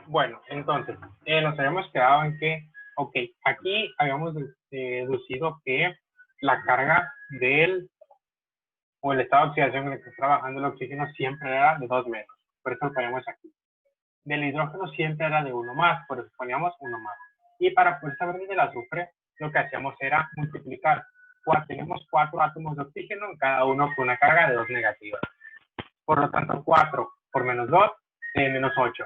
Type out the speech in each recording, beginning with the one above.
Bueno, entonces, nos habíamos quedado en que, ok, aquí habíamos deducido que la carga del, o el estado de oxidación en el que está trabajando el oxígeno siempre era de 2 menos. Por eso lo ponemos aquí. Del hidrógeno siempre era de 1 más, por eso poníamos 1 más. Y para poder saber del azufre, lo que hacíamos era multiplicar. Tenemos 4 átomos de oxígeno, cada uno con una carga de 2 negativas. Por lo tanto, 4 por menos 2, menos 8.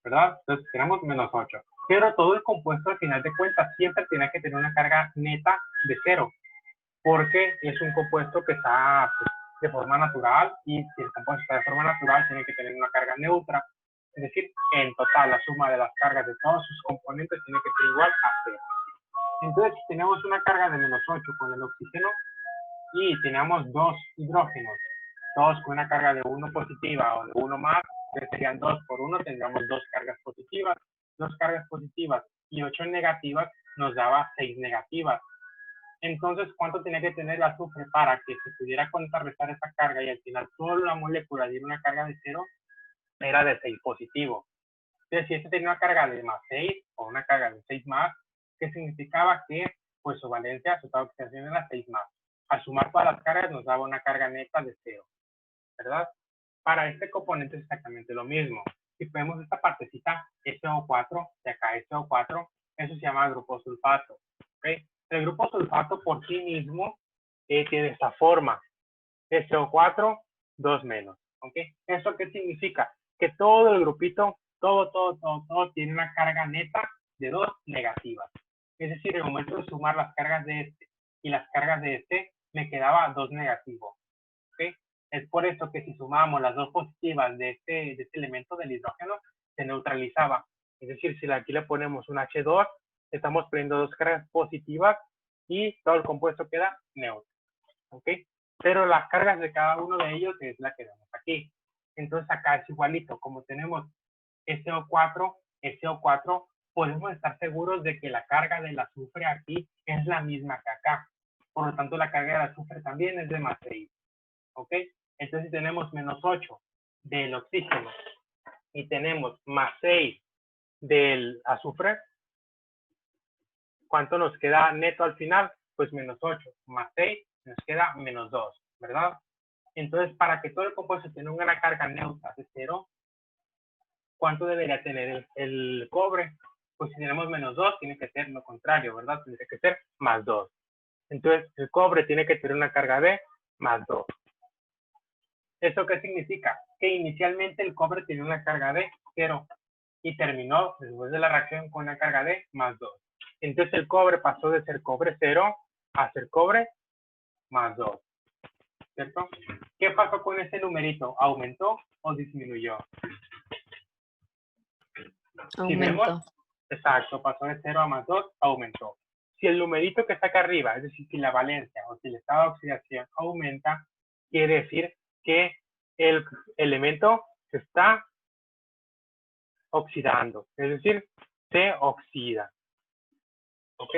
¿Verdad? Entonces tenemos menos 8. Pero todo el compuesto al final de cuentas siempre tiene que tener una carga neta de 0, porque es un compuesto que está pues, de forma natural, y si el compuesto está de forma natural tiene que tener una carga neutra. Es decir, en total la suma de las cargas de todos sus componentes tiene que ser igual a 0. Entonces, si tenemos una carga de menos 8 con el oxígeno y tenemos dos hidrógenos, todos con una carga de 1 positiva o de 1 más, que serían 2 por 1, tendríamos 2 cargas positivas. 2 cargas positivas y 8 negativas nos daba 6 negativas. Entonces, ¿cuánto tenía que tener el azufre para que se pudiera contrarrestar esa carga y al final toda la molécula diera una carga de 0? Era de 6 positivo. Entonces, si este tenía una carga de más 6 o una carga de 6 más, ¿qué significaba? Que pues su valencia, su estado de oxidación era 6 más. Al sumar todas las cargas nos daba una carga neta de 0, ¿verdad? Para este componente es exactamente lo mismo. Si vemos esta partecita SO4, de acá SO4, eso se llama grupo sulfato. ¿Okay? El grupo sulfato por sí mismo tiene esta forma. SO4, 2 menos. ¿Okay? ¿Eso qué significa? Que todo el grupito, todo tiene una carga neta de 2 negativas. Es decir, en el momento de sumar las cargas de este y las cargas de este, me quedaba 2 negativo. ¿Okay? Es por eso que si sumamos las dos positivas de este elemento del hidrógeno, se neutralizaba. Es decir, si aquí le ponemos un H2, estamos poniendo dos cargas positivas y todo el compuesto queda neutro. ¿Ok? Pero las cargas de cada uno de ellos es la que vemos aquí. Entonces acá es igualito. Como tenemos SO4, podemos estar seguros de que la carga del azufre aquí es la misma que acá. Por lo tanto, la carga del azufre también es de más 6. ¿Ok? Entonces tenemos menos 8 del oxígeno y tenemos más 6 del azufre. ¿Cuánto nos queda neto al final? Pues menos 8 más 6 nos queda menos 2, ¿verdad? Entonces, para que todo el compuesto tenga una carga neutra de 0, ¿cuánto debería tener el cobre? Pues si tenemos menos 2, tiene que ser lo contrario, ¿verdad? Tiene que ser más 2. Entonces, el cobre tiene que tener una carga de más 2. ¿Eso qué significa? Que inicialmente el cobre tenía una carga de 0 y terminó después de la reacción con una carga de más 2. Entonces el cobre pasó de ser cobre 0 a ser cobre más 2. ¿Cierto? ¿Qué pasó con ese numerito? ¿Aumentó o disminuyó? Aumentó. Si vemos, exacto, pasó de 0 a más 2, aumentó. Si el numerito que está acá arriba, es decir, si la valencia o si el estado de oxidación aumenta, quiere decir que el elemento se está oxidando, es decir, se oxida. ¿Ok?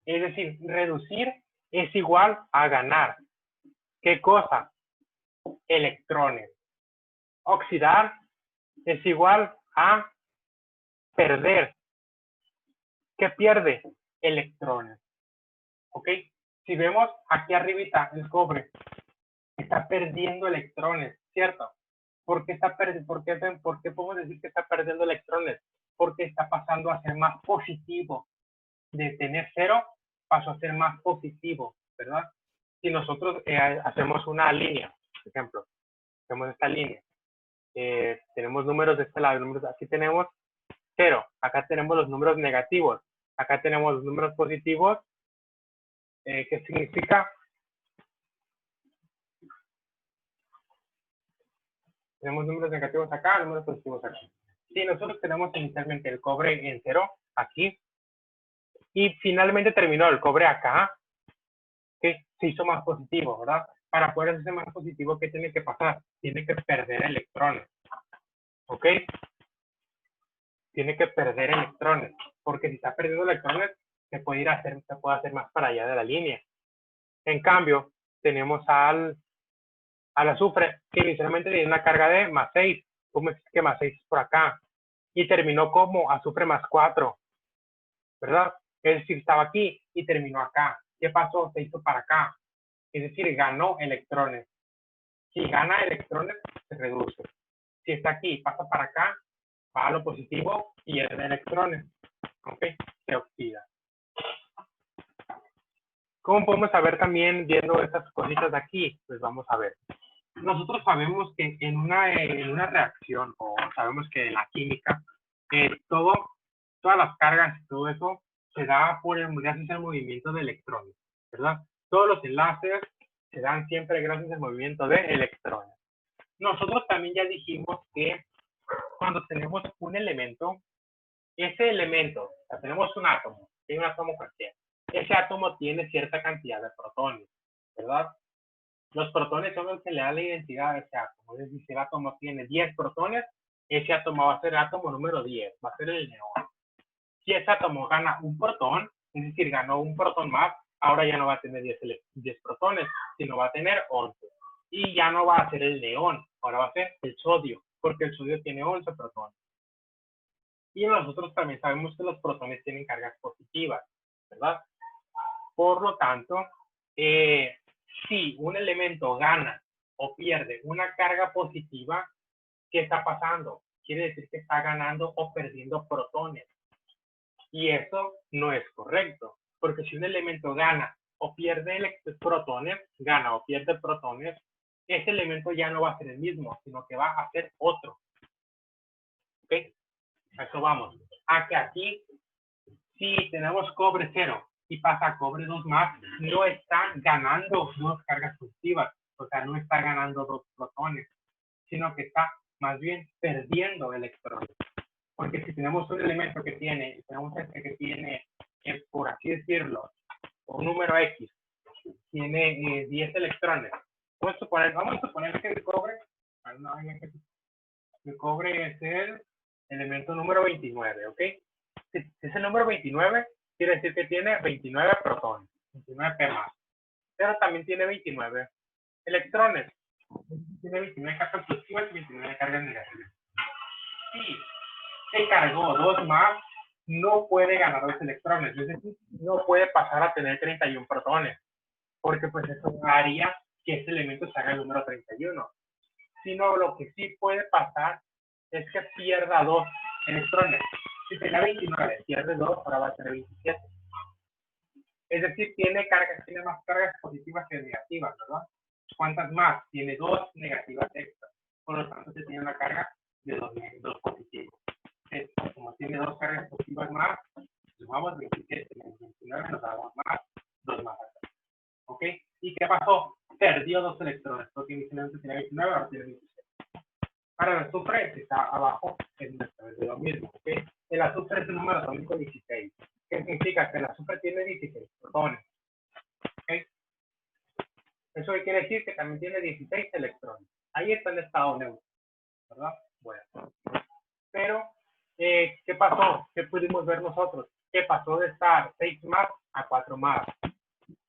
Es decir, reducir es igual a ganar. ¿Qué cosa? Electrones. Oxidar es igual a perder. ¿Qué pierde? Electrones. ¿Ok? Si vemos aquí arribita el cobre, está perdiendo electrones, ¿cierto? ¿Por qué podemos decir que está perdiendo electrones? Porque está pasando a ser más positivo. De tener 0, pasó a ser más positivo, ¿verdad? Si nosotros hacemos una línea, por ejemplo, hacemos esta línea, tenemos números de este lado, aquí tenemos 0, acá tenemos los números negativos, acá tenemos los números positivos, ¿qué significa? Tenemos números negativos acá, números positivos acá. Si nosotros tenemos inicialmente el cobre en 0, aquí, y finalmente terminó el cobre acá, que se hizo más positivo, ¿verdad? Para poder hacerse más positivo, ¿qué tiene que pasar? Tiene que perder electrones. ¿Ok? Tiene que perder electrones. Porque si está perdiendo electrones, se puede hacer más para allá de la línea. En cambio, tenemos al azufre, que inicialmente tiene una carga de más 6. ¿Cómo es que más 6 es por acá? y terminó como azufre más 4, ¿verdad? Es decir, estaba aquí y terminó acá. ¿Qué pasó? Se hizo para acá. Es decir, ganó electrones. Si gana electrones, se reduce. Si está aquí, pasa para acá, va a lo positivo, pierde electrones. ¿Ok? Se oxida. ¿Cómo podemos saber también viendo estas cositas de aquí? Pues vamos a ver. Nosotros sabemos que en una reacción, o sabemos que en la química, todas las cargas y todo eso se da gracias al movimiento de electrones, ¿verdad? Todos los enlaces se dan siempre gracias al movimiento de electrones. Nosotros también ya dijimos que cuando tenemos un elemento, ese elemento, o sea, tenemos un átomo, un átomo cualquiera, ese átomo tiene cierta cantidad de protones, ¿verdad? Los protones son los que le dan la identidad a ese átomo. Es decir, si el átomo tiene 10 protones, ese átomo va a ser el átomo número 10, va a ser el neón. Si ese átomo gana un protón, es decir, ganó un protón más, ahora ya no va a tener 10 protones, sino va a tener 11. Y ya no va a ser el neón, ahora va a ser el sodio, porque el sodio tiene 11 protones. Y nosotros también sabemos que los protones tienen cargas positivas, ¿verdad? Por lo tanto, si un elemento gana o pierde una carga positiva, ¿qué está pasando? Quiere decir que está ganando o perdiendo protones. Y eso no es correcto, porque si un elemento gana o pierde protones, ese elemento ya no va a ser el mismo, sino que va a ser otro. ¿Ok? A eso vamos. A que aquí, si tenemos cobre 0 y pasa cobre 2 más, no está ganando 2 cargas positivas, o sea, no está ganando 2 protones, sino que está más bien perdiendo electrones. Porque si tenemos un elemento que tiene, por así decirlo, un número X, tiene 10 electrones. Vamos a suponer que el cobre es el elemento número 29, ¿ok? Si es el número 29, quiere decir que tiene 29 protones, 29 P más. Pero también tiene 29 electrones. Tiene 29 cargas positivas y 29 cargas negativas. Si se cargó 2 más, no puede ganar 2 electrones. Es decir, no puede pasar a tener 31 protones. Porque pues eso haría que ese elemento se haga el número 31. Sino lo que sí puede pasar es que pierda 2 electrones. Si tenía 29, pierde 2, ahora va a tener 27. Es decir, tiene más cargas positivas que negativas, ¿verdad? ¿Cuántas más? Tiene 2 negativas extras. Por lo tanto, se tiene una carga de 2 positivos. Como tiene 2 cargas positivas más, sumamos 27 menos 29, nos damos más, 2 más acá. ¿Ok? ¿Y qué pasó? Perdió 2 electrones, porque inicialmente tenía 29, ahora tiene 27. Ahora el azufre que está abajo es lo mismo, ¿ok? El azufre es el número atómico 16. ¿Qué significa? Que el azufre tiene 16 protones. ¿Ok? Eso quiere decir que también tiene 16 electrones. Ahí está el estado neutro, ¿verdad? Bueno. Pero, ¿qué pasó? ¿Qué pudimos ver nosotros? Que pasó de estar 6 más a 4 más,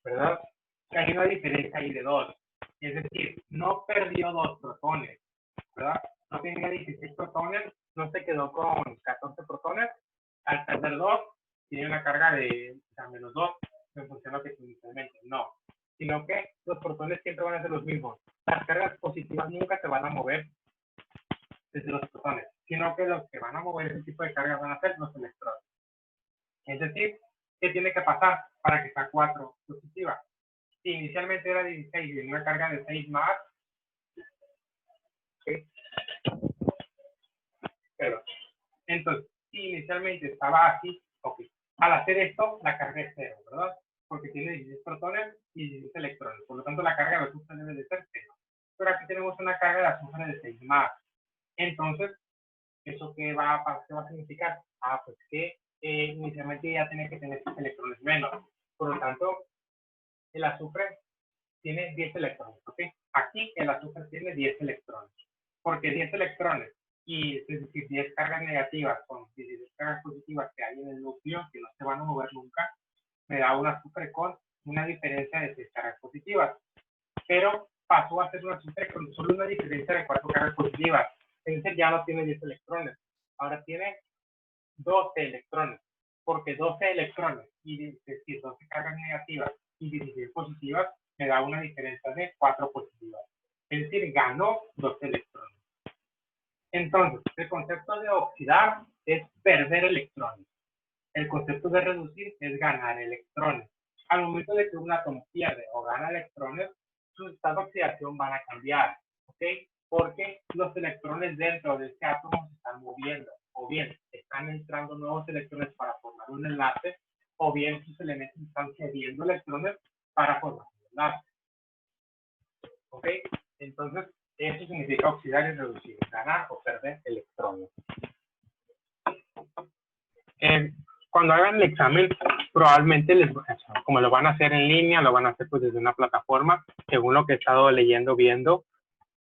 ¿verdad? Hay una diferencia ahí de 2. Es decir, no perdió 2 protones, ¿verdad? No tenía 16 protones, no se quedó con 14 protones. Al perder 2, tiene una carga de menos 2 en función de lo que inicialmente. No, sino que los protones siempre van a ser los mismos. Las cargas positivas nunca se van a mover desde los protones, sino que los que van a mover ese tipo de cargas van a ser los electrones. Es decir, ¿qué tiene que pasar para que sea 4 positiva? Si inicialmente era 16 y una carga de 6 más, ¿okay? Pero, entonces, si inicialmente estaba así, ok. Al hacer esto, la carga es 0, ¿verdad? Porque tiene 16 protones y 16 electrones. Por lo tanto, la carga de azufre debe de ser 0. Pero aquí tenemos una carga de azufre de 6 más. Entonces, ¿eso qué va a significar? Pues que inicialmente ya tiene que tener 6 electrones menos. Por lo tanto, el azufre tiene 10 electrones, ¿ok? Aquí el azufre tiene 10 electrones. Porque 10 electrones, y es decir, 10 cargas negativas con 16 cargas positivas que hay en el núcleo, que no se van a mover nunca, me da un azufre con una diferencia de 6 cargas positivas. Pero pasó a ser un azufre con solo una diferencia de 4 cargas positivas. Es decir, ya no tiene 10 electrones. ahora tiene 12 electrones, porque 12 electrones, y es decir, 12 cargas negativas y 16 positivas, me da una diferencia de 4 positivas. Es decir, ganó 12 electrones. Entonces, el concepto de oxidar es perder electrones. El concepto de reducir es ganar electrones. Al momento de que un átomo pierde o gana electrones, sus estados de oxidación van a cambiar, ¿ok? Porque los electrones dentro de este átomo se están moviendo, o bien están entrando nuevos electrones para formar un enlace, o bien sus elementos están cediendo electrones para formar un enlace, ¿ok? Entonces, eso significa oxidar y reducir, ganar o perder electrones. Cuando hagan el examen, probablemente como lo van a hacer en línea, lo van a hacer pues desde una plataforma, según lo que he estado leyendo, viendo,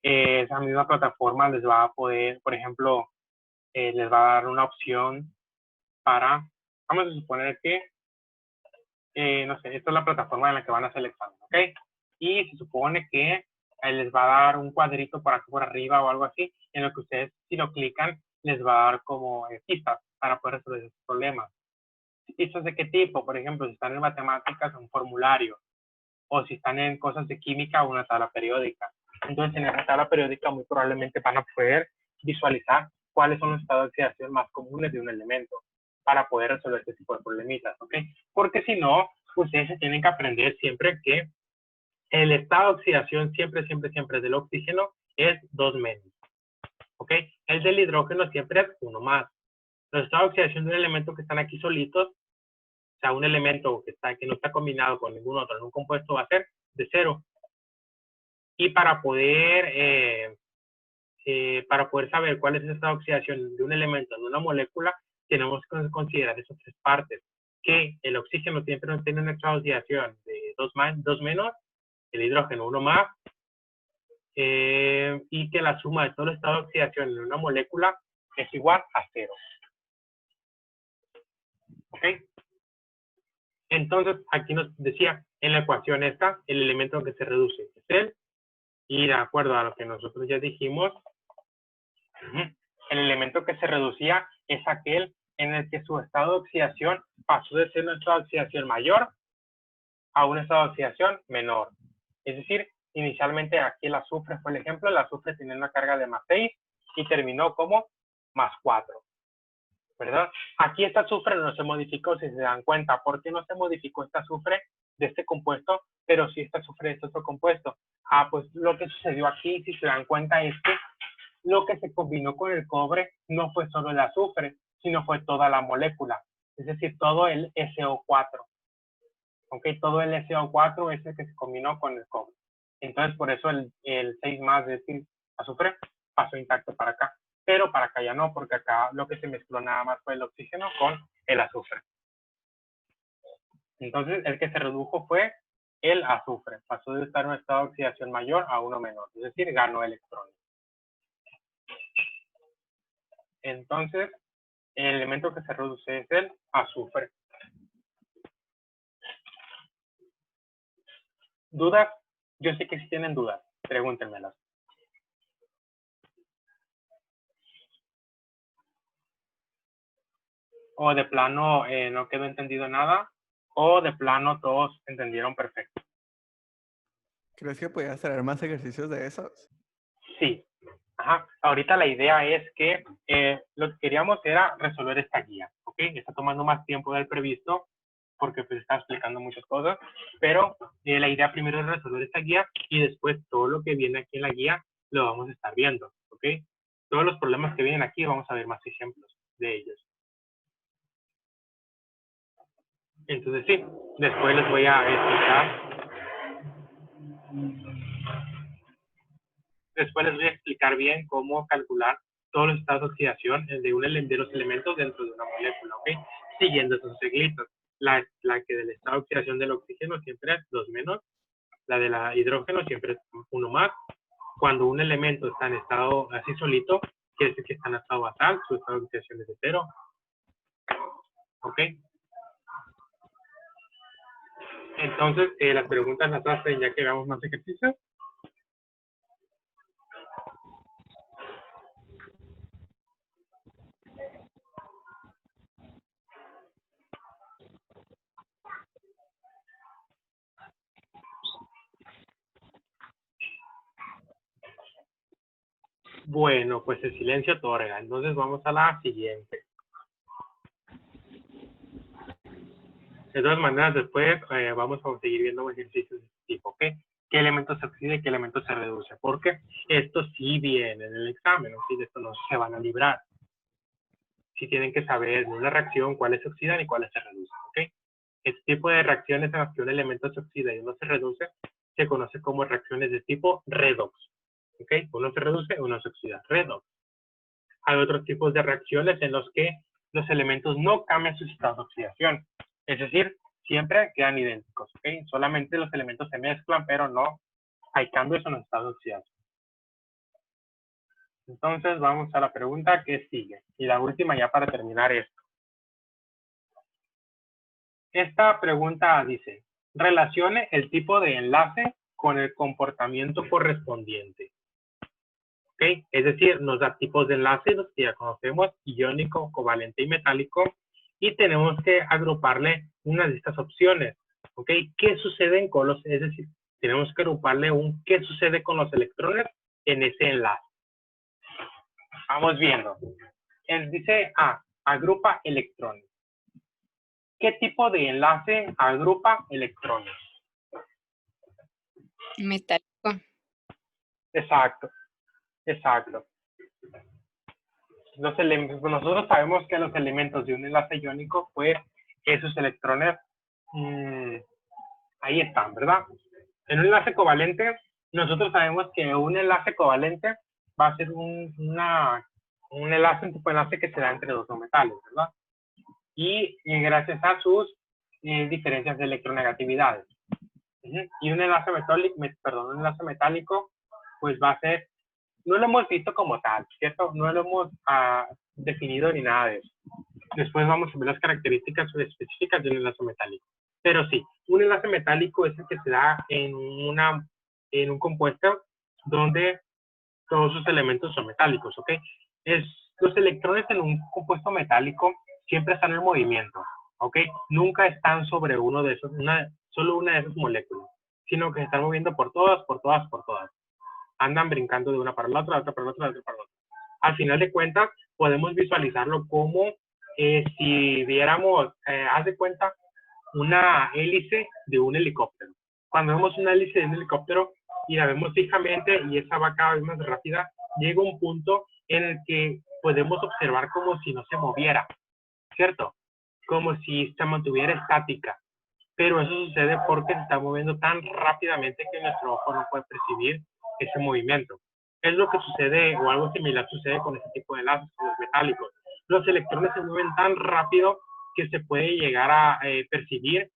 esa misma plataforma les va a poder, por ejemplo, les va a dar una opción para, vamos a suponer que, no sé, esta es la plataforma en la que van a hacer el examen, ¿ok? Y se supone que les va a dar un cuadrito por aquí por arriba o algo así, en lo que ustedes, si lo clican, les va a dar como pistas para poder resolver esos problemas. ¿Pistas de qué tipo? Por ejemplo, si están en matemáticas, un formulario. O si están en cosas de química, una tabla periódica. Entonces, en esa tabla periódica muy probablemente van a poder visualizar cuáles son los estados de oxidación más comunes de un elemento para poder resolver este tipo de problemitas, ¿ok? Porque si no, ustedes se tienen que aprender siempre que el estado de oxidación siempre del oxígeno es 2 menos, ¿ok? El del hidrógeno siempre es 1 más. Los estados de oxidación de un elemento que están aquí solitos, o sea, un elemento que no está combinado con ningún otro en un compuesto va a ser de 0. Y para poder saber cuál es el estado de oxidación de un elemento en una molécula, tenemos que considerar esas 3 partes. Que el oxígeno siempre tiene un estado de oxidación de 2 menos, el hidrógeno 1 más, y que la suma de todo el estado de oxidación en una molécula es igual a 0. ¿Ok? Entonces, aquí nos decía, en la ecuación esta, el elemento que se reduce es el, y de acuerdo a lo que nosotros ya dijimos, el elemento que se reducía es aquel en el que su estado de oxidación pasó de ser un estado de oxidación mayor a un estado de oxidación menor. Es decir, inicialmente aquí el azufre fue el ejemplo, el azufre tenía una carga de más 6 y terminó como más 4. ¿Verdad? Aquí este azufre no se modificó, si se dan cuenta. ¿Por qué no se modificó este azufre de este compuesto, pero sí este azufre de este otro compuesto? Pues lo que sucedió aquí, si se dan cuenta, es que lo que se combinó con el cobre no fue solo el azufre, sino fue toda la molécula, es decir, todo el SO4. ¿Ok? Todo el SO4 es el que se combinó con el cobre. Entonces, por eso el 6 más de este azufre pasó intacto para acá. Pero para acá ya no, porque acá lo que se mezcló nada más fue el oxígeno con el azufre. Entonces, el que se redujo fue el azufre. Pasó de estar en un estado de oxidación mayor a uno menor, es decir, ganó electrones. Entonces, el elemento que se reduce es el azufre. ¿Dudas? Yo sé que si tienen dudas, pregúntenmelas. O de plano no quedó entendido nada, o de plano todos entendieron perfecto. ¿Crees que podías traer más ejercicios de esos? Sí. Ajá. Ahorita la idea es que lo que queríamos era resolver esta guía, ¿ok? Está tomando más tiempo del previsto porque pues está explicando muchas cosas, pero la idea primero es resolver esta guía y después todo lo que viene aquí en la guía lo vamos a estar viendo, ¿ok? Todos los problemas que vienen aquí vamos a ver más ejemplos de ellos. Entonces sí, después les voy a explicar bien cómo calcular todos los estados de oxidación de los elementos dentro de una molécula, ¿ok? Siguiendo esos reglitos. La que del estado de oxidación del oxígeno siempre es 2 menos, la de la hidrógeno siempre es 1 más. Cuando un elemento está en estado así solito, quiere decir que está en estado basal, su estado de oxidación es de 0. ¿Ok? Entonces, las preguntas las hacen ya que veamos más ejercicios. Bueno, pues el silencio otorga. Entonces vamos a la siguiente. De todas maneras, después vamos a seguir viendo ejercicios de este tipo, ¿ok? ¿Qué elementos se oxida y qué elementos se reduce? Porque esto sí viene en el examen, ¿no? Sí, de esto no se van a librar. Sí tienen que saber en una reacción cuáles se oxidan y cuáles se reducen, ¿ok? Este tipo de reacciones en las que un elemento se oxida y uno se reduce se conoce como reacciones de tipo redox, ¿ok? Uno se reduce, uno se oxida, redox. Hay otros tipos de reacciones en los que los elementos no cambian su estado de oxidación. Es decir, siempre quedan idénticos, ¿ok? Solamente los elementos se mezclan, pero no hay cambios en los estados de oxidación. Entonces, vamos a la pregunta que sigue. Y la última ya para terminar esto. Esta pregunta dice, relacione el tipo de enlace con el comportamiento correspondiente. ¿Ok? Es decir, nos da tipos de enlaces, los que ya conocemos, iónico, covalente y metálico, y tenemos que agruparle una de estas opciones. ¿Ok? ¿Qué sucede con los, es decir, tenemos que agruparle un qué sucede con los electrones en ese enlace? Vamos viendo. Él dice A, agrupa electrones. ¿Qué tipo de enlace agrupa electrones? Metálico. Exacto, exacto. Nosotros sabemos que los elementos de un enlace iónico, pues esos electrones ahí están, ¿verdad? En un enlace covalente, nosotros sabemos que un enlace covalente va a ser un enlace, un tipo de enlace que se da entre dos no metales, ¿verdad? Y gracias a sus diferencias de electronegatividades. Y un enlace metálico, pues va a ser, no lo hemos visto como tal, ¿cierto? No lo hemos definido ni nada de eso. Después vamos a ver las características específicas de un enlace metálico. Pero sí, un enlace metálico es el que se da en un compuesto donde todos sus elementos son metálicos, ¿ok? Los electrones en un compuesto metálico siempre están en movimiento, ¿ok? Nunca están sobre uno de esos, solo una de esas moléculas, sino que se están moviendo por todas. Andan brincando de una para la otra, de otra para la otra, de otra para la otra. Al final de cuentas, podemos visualizarlo como si viéramos, haz de cuenta, una hélice de un helicóptero. Cuando vemos una hélice de un helicóptero y la vemos fijamente y esa va cada vez más rápida, llega un punto en el que podemos observar como si no se moviera, ¿cierto? Como si se mantuviera estática. Pero eso sucede porque se está moviendo tan rápidamente que nuestro ojo no puede percibir ese movimiento. Es lo que sucede, o algo similar sucede con este tipo de enlaces, con los metálicos. Los electrones se mueven tan rápido que se puede llegar a percibir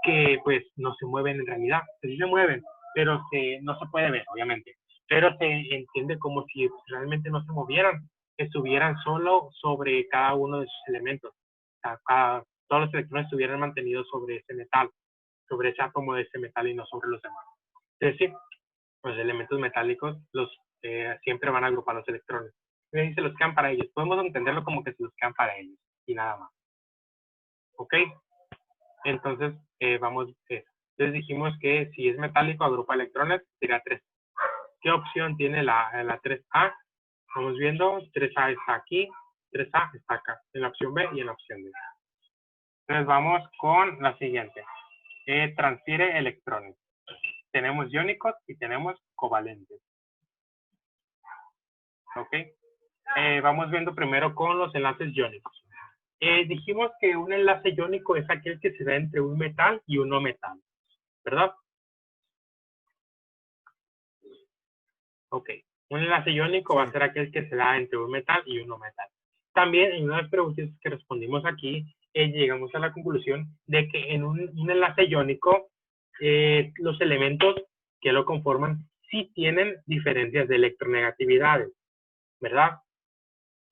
que pues no se mueven en realidad. Sí se mueven, pero no se puede ver, obviamente. Pero se entiende como si realmente no se movieran, estuvieran solo sobre cada uno de sus elementos. O sea, todos los electrones estuvieran mantenidos sobre ese metal, sobre ese átomo de ese metal y no sobre los demás. Es decir, los elementos metálicos siempre van a agrupar los electrones. Y se los quedan para ellos. Podemos entenderlo como que se los quedan para ellos y nada más. ¿Ok? Entonces, vamos, entonces dijimos que si es metálico, agrupa electrones, sería 3. ¿Qué opción tiene la 3A? Vamos viendo, 3A está aquí, 3A está acá, en la opción B y en la opción D. Entonces vamos con la siguiente. Transfiere electrones. Tenemos iónicos y tenemos covalentes. ¿Ok? Vamos viendo primero con los enlaces iónicos. Dijimos que un enlace iónico es aquel que se da entre un metal y un no metal, ¿verdad? Ok. Un enlace iónico va a ser aquel que se da entre un metal y un no metal. También en una de las preguntas que respondimos aquí, llegamos a la conclusión de que en un enlace iónico, los elementos que lo conforman sí tienen diferencias de electronegatividades, ¿verdad?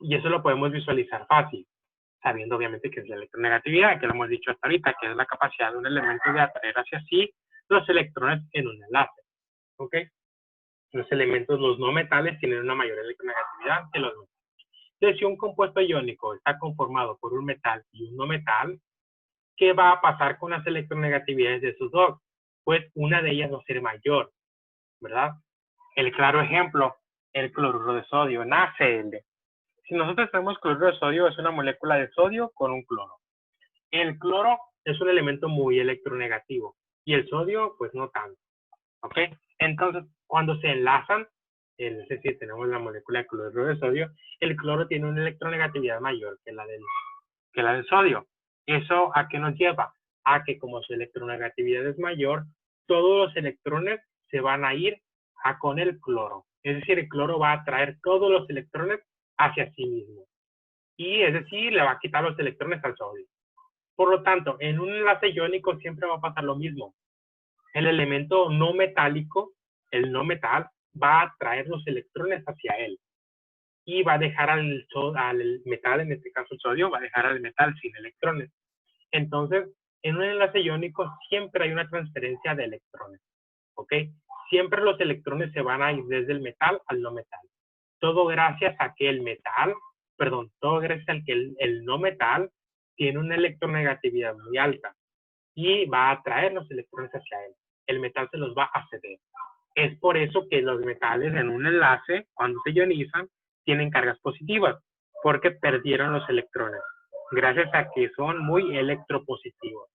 Y eso lo podemos visualizar fácil, sabiendo obviamente que es la electronegatividad, que lo hemos dicho hasta ahorita, que es la capacidad de un elemento de atraer hacia sí los electrones en un enlace. ¿Ok? Los elementos, los no metales, tienen una mayor electronegatividad que los metales. Entonces, si un compuesto iónico está conformado por un metal y un no metal, ¿qué va a pasar con las electronegatividades de esos dos? Pues una de ellas va a ser mayor, ¿verdad? El claro ejemplo El cloruro de sodio, NaCl. Si nosotros tenemos cloruro de sodio, es una molécula de sodio con un cloro. El cloro es un elemento muy electronegativo y el sodio, pues no tanto. ¿Ok? Entonces, cuando se enlazan, es decir, tenemos la molécula de cloruro de sodio, el cloro tiene una electronegatividad mayor que la del sodio. ¿Eso a qué nos lleva? A que como su electronegatividad es mayor, todos los electrones se van a ir con el cloro. Es decir, el cloro va a atraer todos los electrones hacia sí mismo. Y es decir, le va a quitar los electrones al sodio. Por lo tanto, en un enlace iónico siempre va a pasar lo mismo. El elemento no metálico, el no metal, va a atraer los electrones hacia él. Y va a dejar al metal, en este caso el sodio, va a dejar al metal sin electrones. Entonces, en un enlace iónico siempre hay una transferencia de electrones. ¿Ok? Siempre los electrones se van a ir desde el metal al no metal. Todo gracias a que todo gracias a que el no metal tiene una electronegatividad muy alta y va a atraer los electrones hacia él. El metal se los va a ceder. Es por eso que los metales en un enlace, cuando se ionizan, tienen cargas positivas, porque perdieron los electrones, gracias a que son muy electropositivos,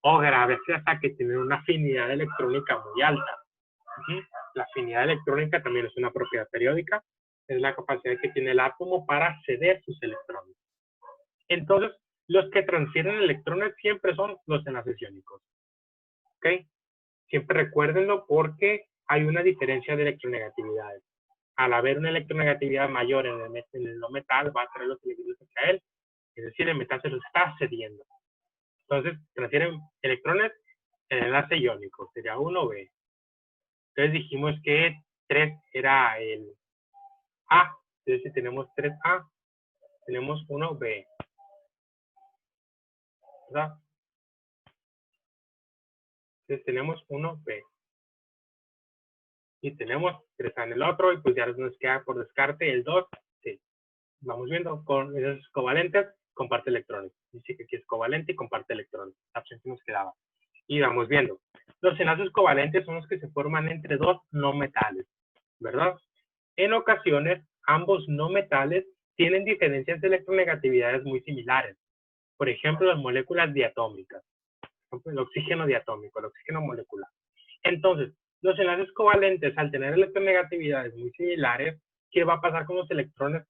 o gracias a que tienen una afinidad electrónica muy alta. La afinidad electrónica también es una propiedad periódica, es la capacidad que tiene el átomo para ceder sus electrones. Entonces, los que transfieren electrones siempre son los enlaces iónicos. ¿Ok? Siempre recuérdenlo porque hay una diferencia de electronegatividades. Al haber una electronegatividad mayor en el no metal, va a traer los electrones hacia él, es decir, el metal se los está cediendo. Entonces, transfieren electrones en el enlace iónico, sería 1B. Entonces dijimos que 3 era el A, entonces si tenemos 3A, tenemos 1B, ¿verdad? Entonces tenemos 1B. Y tenemos 3A en el otro, y pues ya nos queda por descarte el 2, sí. Vamos viendo, con esos covalentes, comparte electrones. Dice que aquí es covalente y comparte electrones. La opción que nos quedaba. Y vamos viendo. Los enlaces covalentes son los que se forman entre dos no metales, ¿verdad? En ocasiones, ambos no metales tienen diferencias de electronegatividades muy similares. Por ejemplo, las moléculas diatómicas. El oxígeno diatómico, el oxígeno molecular. Entonces, los enlaces covalentes, al tener electronegatividades muy similares, ¿qué va a pasar con los electrones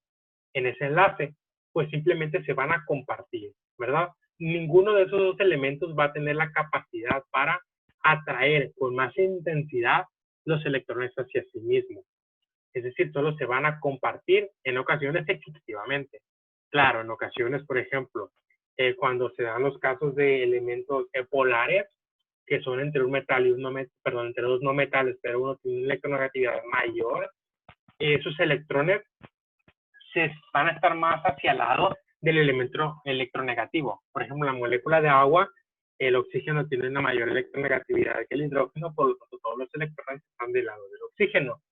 en ese enlace? Pues simplemente se van a compartir, ¿verdad? Ninguno de esos dos elementos va a tener la capacidad para atraer con más intensidad los electrones hacia sí mismos. Es decir, solo se van a compartir en ocasiones exclusivamente. Claro, en ocasiones, por ejemplo, cuando se dan los casos de elementos polares, que son entre un metal y entre dos no metales, pero uno tiene una electronegatividad mayor, esos electrones se van a estar más hacia el lado del elemento electronegativo. Por ejemplo, la molécula de agua, el oxígeno tiene una mayor electronegatividad que el hidrógeno, por lo tanto todos los electrones están del lado del oxígeno.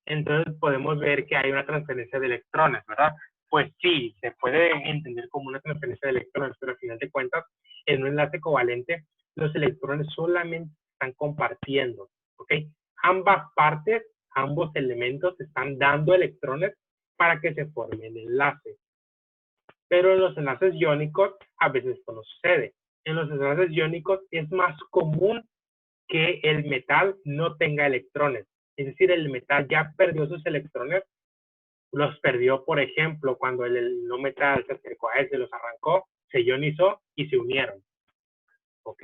Entonces podemos ver que hay una transferencia de electrones, ¿verdad? Pues sí, se puede entender como una transferencia de electrones, pero al final de cuentas, en un enlace covalente, los electrones solamente están compartiendo, ¿ok? Ambas partes, ambos elementos están dando electrones para que se forme el enlace. Pero en los enlaces iónicos, a veces esto no sucede. En los enlaces iónicos es más común que el metal no tenga electrones. Es decir, el metal ya perdió sus electrones, los perdió, por ejemplo, cuando el no metal se acercó a él, se los arrancó, se ionizó y se unieron. ¿Ok?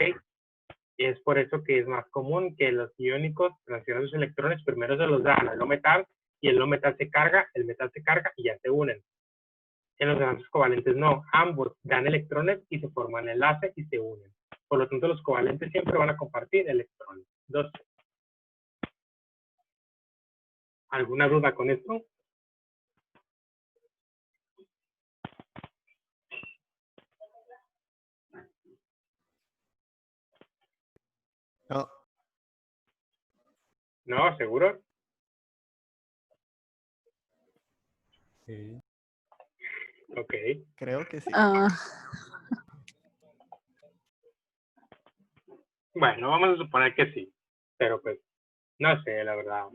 Y es por eso que es más común que los iónicos transfieran sus electrones, primero se los dan al no metal y el no metal se carga, el metal se carga y ya se unen. En los enlaces covalentes no, ambos dan electrones y se forman enlace y se unen. Por lo tanto, los covalentes siempre van a compartir electrones. 2. ¿Alguna duda con esto? No, ¿No? ¿Seguro? sí, Ok. creo que sí. Bueno, vamos a suponer que sí. Pero pues, no sé, la verdad.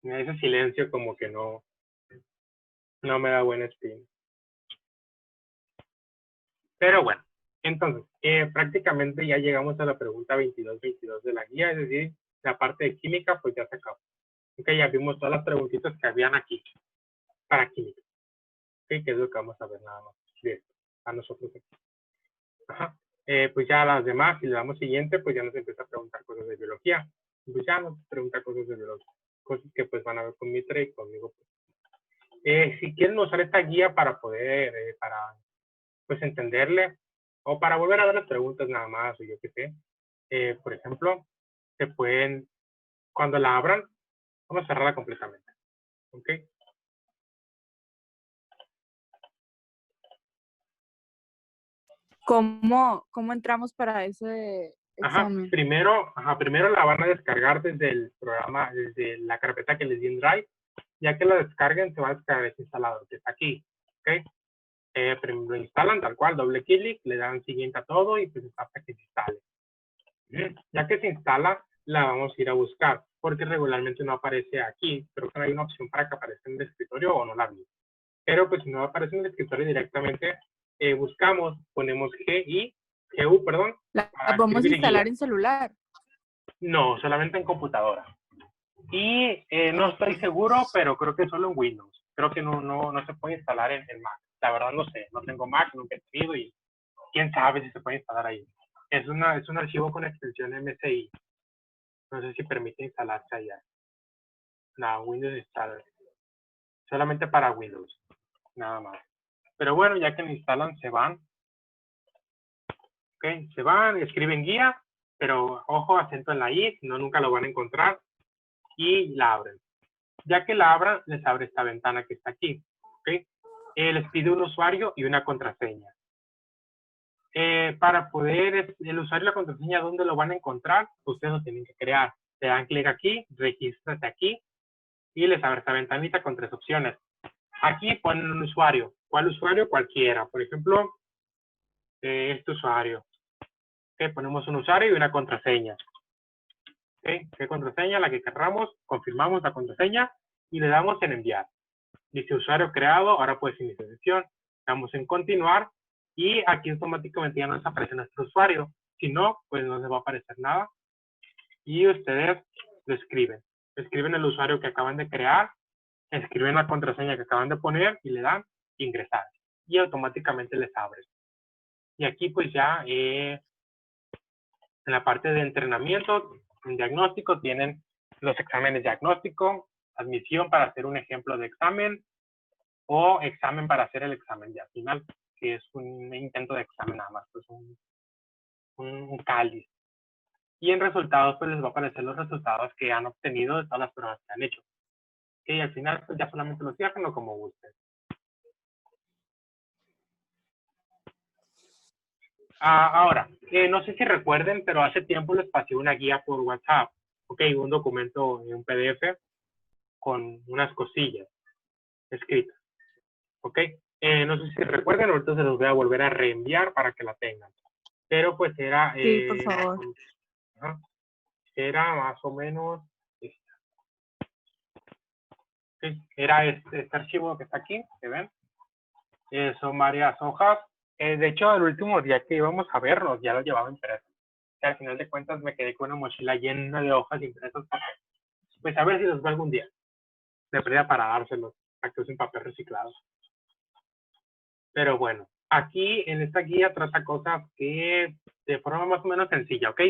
Ese silencio como que no me da buena espina. Pero bueno, entonces, prácticamente ya llegamos a la pregunta 22 de la guía, es decir, la parte de química pues ya se acabó. Ok, ya vimos todas las preguntitas que habían aquí para química. Ok, que es lo que vamos a ver nada más de esto, a nosotros aquí. Ajá. Pues ya las demás, si le damos siguiente, pues ya nos empieza a preguntar cosas de biología. Pues ya nos pregunta cosas de biología, cosas que pues van a ver con Mitra y conmigo. Si quieren usar esta guía para poder, para pues entenderle, o para volver a ver las preguntas nada más, o yo qué sé, por ejemplo, se pueden, cuando la abran, vamos a cerrarla completamente. ¿Ok? ¿Cómo entramos para ese examen? Primero la van a descargar desde el programa, desde la carpeta que les di en Drive. Ya que la descarguen, se va a descargar ese instalador que está aquí. ¿Ok? Primero lo instalan tal cual, doble clic, le dan siguiente a todo y pues hasta que se instale. Ya que se instala, la vamos a ir a buscar, porque regularmente no aparece aquí. Creo que no hay una opción para que aparezca en el escritorio o no la vi. Pero pues si no aparece en el escritorio directamente, buscamos, ponemos GU, perdón. ¿La podemos instalar en celular? No, solamente en computadora. Y no estoy seguro, pero creo que solo en Windows. Creo que no se puede instalar en Mac. La verdad no sé, no tengo Mac, nunca he tenido y quién sabe si se puede instalar ahí. Es un archivo con extensión MSI. No sé si permite instalarse allá. No, Windows instala. Solamente para Windows. Nada más. Pero bueno, ya que lo instalan, se van. Ok, se van, escriben guía, pero ojo, acento en la I, si no, nunca lo van a encontrar. Y la abren. Ya que la abran, les abre esta ventana que está aquí. ¿Okay? Les pide un usuario y una contraseña. Para poder, el usuario y la contraseña, ¿dónde lo van a encontrar? Ustedes lo tienen que crear. Le dan clic aquí, regístrate aquí, y les abre esta ventanita con 3 opciones. Aquí ponen un usuario. ¿Cuál usuario? Cualquiera. Por ejemplo, este usuario. ¿Okay? Ponemos un usuario y una contraseña. ¿Okay? ¿Qué contraseña? La que querramos. Confirmamos la contraseña y le damos en enviar. Dice usuario creado, ahora puedes iniciar sesión. Damos en continuar y aquí automáticamente ya nos aparece nuestro usuario. Si no, pues no se va a aparecer nada. Y ustedes lo escriben. Escriben el usuario que acaban de crear, escriben la contraseña que acaban de poner y le dan ingresar. Y automáticamente les abre. Y aquí pues ya en la parte de entrenamiento, en diagnóstico, tienen los exámenes diagnóstico, admisión para hacer un ejemplo de examen, o examen para hacer el examen ya final, que es un intento de examen nada más, pues un cáliz. Y en resultados, pues les va a aparecer los resultados que han obtenido de todas las pruebas que han hecho. Y al final, pues ya solamente los cierran o como gusten. Ahora, no sé si recuerden, pero hace tiempo les pasé una guía por WhatsApp, ok, un documento en un PDF con unas cosillas escritas, ok. No sé si recuerden, ahorita se los voy a volver a reenviar para que la tengan. Pero pues era... sí, por favor. Era más o menos... Era este archivo que está aquí, ¿se ven? Son varias hojas. De hecho, el último día que íbamos a verlos, ya lo llevaba impreso. Que al final de cuentas me quedé con una mochila llena de hojas impresas. Pues a ver si los veo algún día. De pérdida para dárselos, para que usen papel reciclado. Pero bueno, aquí en esta guía trata cosas que de forma más o menos sencilla, ¿ok?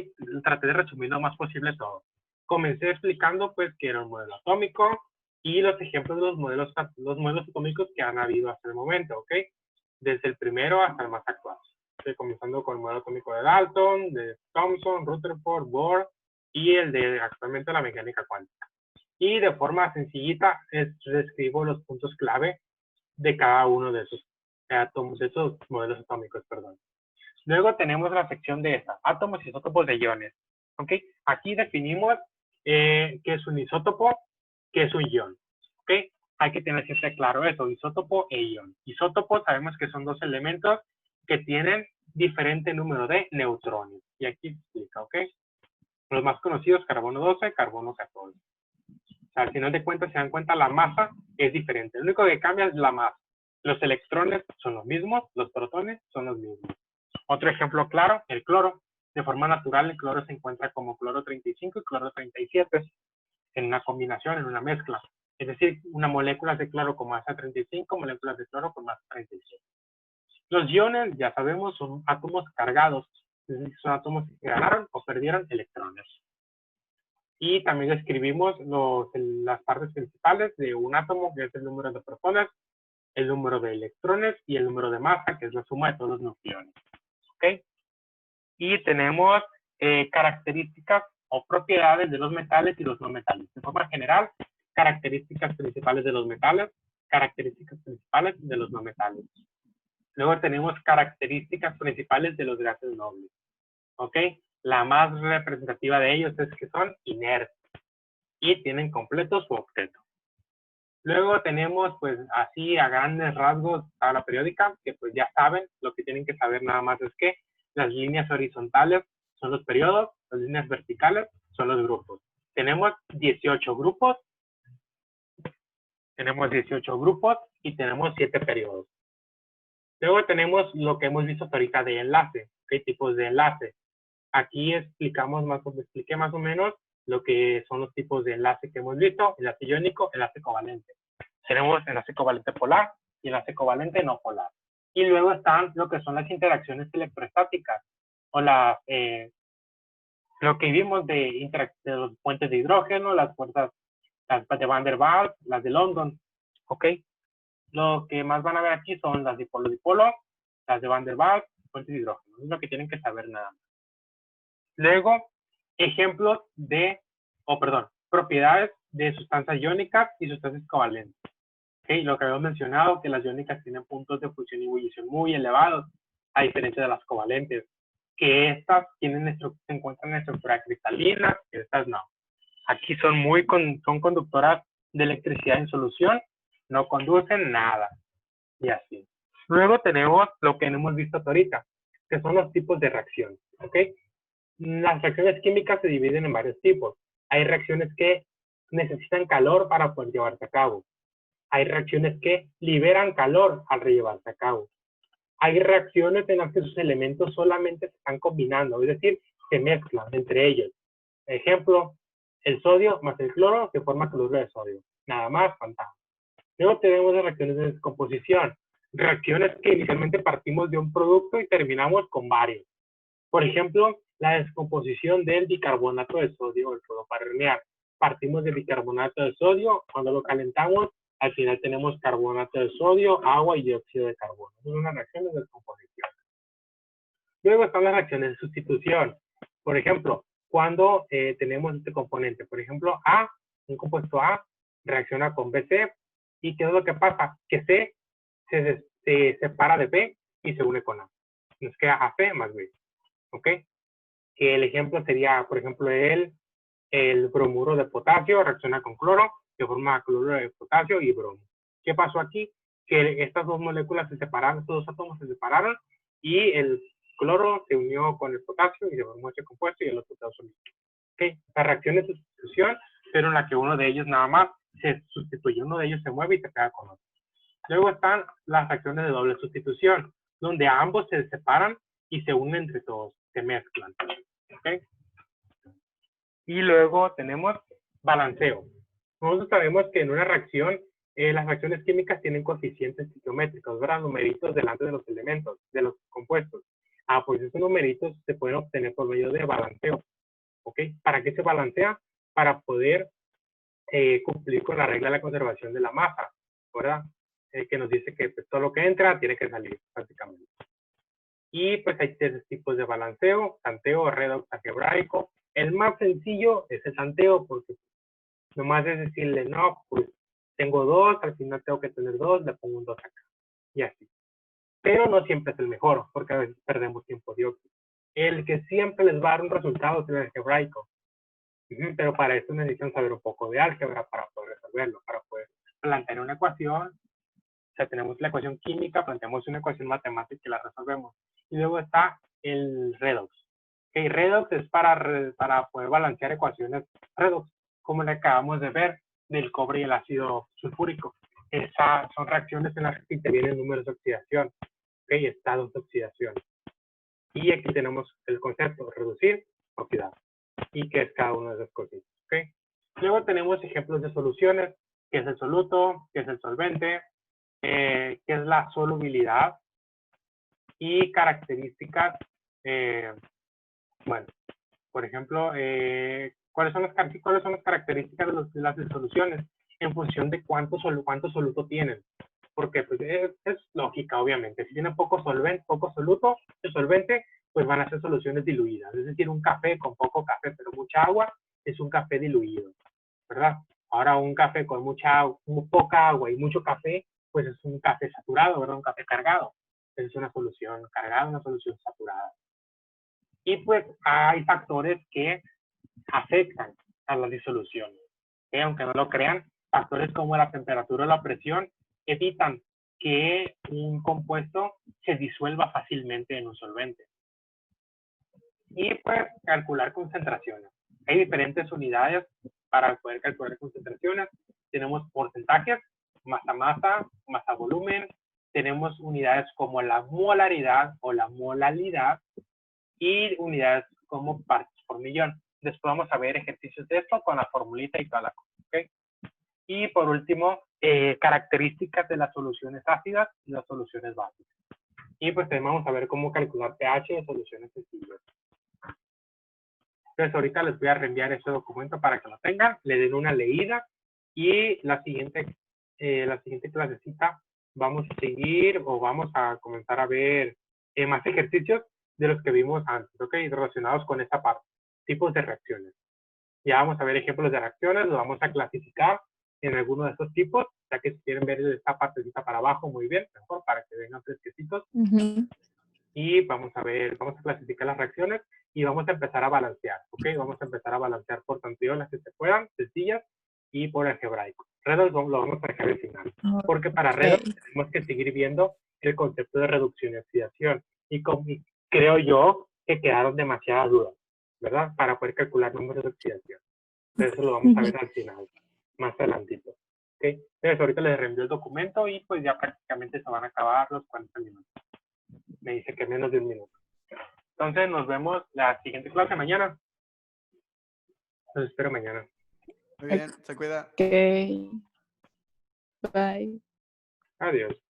Traté de resumir lo más posible todo. Comencé explicando pues que era un modelo atómico y los ejemplos de los modelos atómicos que han habido hasta el momento, ¿ok? Desde el primero hasta el más actual. Estoy comenzando con el modelo atómico de Dalton, de Thomson, Rutherford, Bohr y el de actualmente la mecánica cuántica. Y de forma sencillita describo los puntos clave de cada uno de esos átomos, de esos modelos atómicos, perdón. Luego tenemos la sección de átomos y isótopos de iones. ¿Ok? Aquí definimos qué es un isótopo, qué es un ion. ¿Ok? Hay que tener siempre claro eso, isótopo e ion. Isótopos sabemos que son dos elementos que tienen diferente número de neutrones. Y aquí explica, ¿ok? Los más conocidos, carbono 12, carbono 14. sea, al final de cuentas, se dan cuenta, la masa es diferente. Lo único que cambia es la masa. Los electrones son los mismos, los protones son los mismos. Otro ejemplo claro, el cloro. De forma natural, el cloro se encuentra como cloro 35 y cloro 37 en una combinación, en una mezcla. Es decir, una molécula de cloro con masa 35, moléculas de cloro con masa 37. Los iones, ya sabemos, son átomos cargados. Es decir, son átomos que ganaron o perdieron electrones. Y también describimos las partes principales de un átomo, que es el número de protones, el número de electrones y el número de masa, que es la suma de todos los nucleones. ¿Ok? Y tenemos características o propiedades de los metales y los no metales. De forma general, características principales de los metales, características principales de los no metales. Luego tenemos características principales de los gases nobles. ¿Ok? La más representativa de ellos es que son inertes y tienen completo su objeto. Luego tenemos, pues, así a grandes rasgos, tabla periódica, que pues ya saben, lo que tienen que saber nada más es que las líneas horizontales son los periodos, las líneas verticales son los grupos. Tenemos 18 grupos, y tenemos 7 periodos. Luego tenemos lo que hemos visto hasta ahorita de enlace, ¿qué tipos de enlace? Aquí expliqué más o menos lo que son los tipos de enlace que hemos visto: enlace iónico, enlace covalente. Tenemos enlace covalente polar y enlace covalente no polar. Y luego están lo que son las interacciones electrostáticas, o lo que vimos de los puentes de hidrógeno, las fuerzas, las de Van der Waals, las de London. ¿Ok? Lo que más van a ver aquí son las dipolo-dipolo, las de Van der Waals, puentes de hidrógeno. Es lo que tienen que saber nada más. Luego, ejemplos propiedades de sustancias iónicas y sustancias covalentes. ¿Okay? Lo que habíamos mencionado, que las iónicas tienen puntos de fusión y ebullición muy elevados, a diferencia de las covalentes, que estas se encuentran en estructura cristalina, que estas no. Aquí son conductoras de electricidad en solución, no conducen nada, y así. Luego tenemos lo que no hemos visto hasta ahorita, que son los tipos de reacción. ¿Ok? Las reacciones químicas se dividen en varios tipos. Hay reacciones que necesitan calor para poder llevarse a cabo. Hay reacciones que liberan calor al llevarse a cabo. Hay reacciones en las que sus elementos solamente se están combinando, es decir, se mezclan entre ellos. Ejemplo, el sodio más el cloro que forma cloruro de sodio. Nada más, fantástico. Luego tenemos las reacciones de descomposición. Reacciones que inicialmente partimos de un producto y terminamos con varios. Por ejemplo, la descomposición del bicarbonato de sodio, el sodio para hornear. Partimos del bicarbonato de sodio, cuando lo calentamos, al final tenemos carbonato de sodio, agua y dióxido de carbono. Es una reacción de descomposición. Luego están las reacciones de sustitución. Por ejemplo, cuando tenemos este componente, por ejemplo, un compuesto A reacciona con BC, y ¿qué es lo que pasa? Que C se separa de B y se une con A. Nos queda AC más B. ¿Ok? Que el ejemplo sería, por ejemplo, el bromuro de potasio reacciona con cloro, que forma cloruro de potasio y bromo. ¿Qué pasó aquí? Que estas dos moléculas se separaron, estos dos átomos se separaron, y el cloro se unió con el potasio y se formó ese compuesto y el otro quedó solito. ¿Okay? La reacción de sustitución, pero en la que uno de ellos nada más se sustituye, uno de ellos se mueve y se pega con otro. Luego están las reacciones de doble sustitución, donde ambos se separan y se unen entre todos, se mezclan. ¿Okay? Y luego tenemos balanceo. Nosotros sabemos que en una reacción, las reacciones químicas tienen coeficientes geométricos, ¿verdad? Numeritos delante de los elementos, de los compuestos. Pues esos numeritos se pueden obtener por medio de balanceo. ¿Ok? ¿Para qué se balancea? Para poder cumplir con la regla de la conservación de la masa, ¿verdad? Que nos dice que pues, todo lo que entra tiene que salir, prácticamente. Y pues hay tres tipos de balanceo: tanteo, redox, algebraico. El más sencillo es el tanteo, porque nomás es decirle, no, pues tengo 2, al final tengo que tener 2, le pongo un 2 acá, y así. Pero no siempre es el mejor, porque a veces perdemos tiempo dióxido. El que siempre les va a dar un resultado es el algebraico. Pero para eso necesitan saber un poco de álgebra para poder resolverlo, para poder plantear una ecuación. O sea, tenemos la ecuación química, planteamos una ecuación matemática y la resolvemos. Y luego está el redox. Okay, redox es para poder balancear ecuaciones redox, como le acabamos de ver del cobre y el ácido sulfúrico. Esas son reacciones en las que intervienen números de oxidación, ¿okay? Estados de oxidación. Y aquí tenemos el concepto, reducir, oxidar. Y qué es cada una de esas cositas, ¿okay? Luego tenemos ejemplos de soluciones, qué es el soluto, qué es el solvente, qué es la solubilidad y características. Bueno, por ejemplo, ¿cuáles son las características de las soluciones? En función de cuánto soluto tienen. Porque pues, es lógica, obviamente. Si tienen poco soluto, el solvente, pues van a ser soluciones diluidas. Es decir, un café con poco café, pero mucha agua, es un café diluido, ¿verdad? Ahora un café con poca agua y mucho café, pues es un café saturado, ¿verdad? Un café cargado. Es una solución cargada, una solución saturada. Y pues hay factores que afectan a la disolución. Aunque no lo crean, factores como la temperatura o la presión evitan que un compuesto se disuelva fácilmente en un solvente. Y pues calcular concentraciones. Hay diferentes unidades para poder calcular concentraciones. Tenemos porcentajes, masa-masa, masa-volumen. Tenemos unidades como la molaridad o la molalidad y unidades como partes por millón. Después vamos a ver ejercicios de esto con la formulita y toda la cosa, ¿okay? Y por último, características de las soluciones ácidas y las soluciones básicas. Y pues también vamos a ver cómo calcular pH de soluciones sencillas. Entonces ahorita les voy a reenviar ese documento para que lo tengan, le den una leída y la siguiente clasecita vamos a seguir o vamos a comenzar a ver más ejercicios de los que vimos antes, ¿ok? Relacionados con esta parte, tipos de reacciones. Ya vamos a ver ejemplos de reacciones, lo vamos a clasificar en alguno de estos tipos, ya que si quieren ver esta partecita para abajo, muy bien, mejor para que vengan fresquecitos. Y vamos a clasificar las reacciones y vamos a empezar a balancear, ¿ok? Vamos a empezar a balancear por tanteos las que se puedan, sencillas, y por algebraico. Redox lo vamos a dejar al final, porque para Redox tenemos que seguir viendo el concepto de reducción y oxidación. Y creo yo que quedaron demasiadas dudas, ¿verdad? Para poder calcular números de oxidación. Entonces eso lo vamos a ver al final, más adelantito. ¿Okay? Entonces ahorita les reenvío el documento y pues ya prácticamente se van a acabar los 40 minutos. Me dice que menos de un minuto. Entonces nos vemos la siguiente clase mañana. Los espero mañana. Muy bien, se cuida. Ok. Bye. Adiós.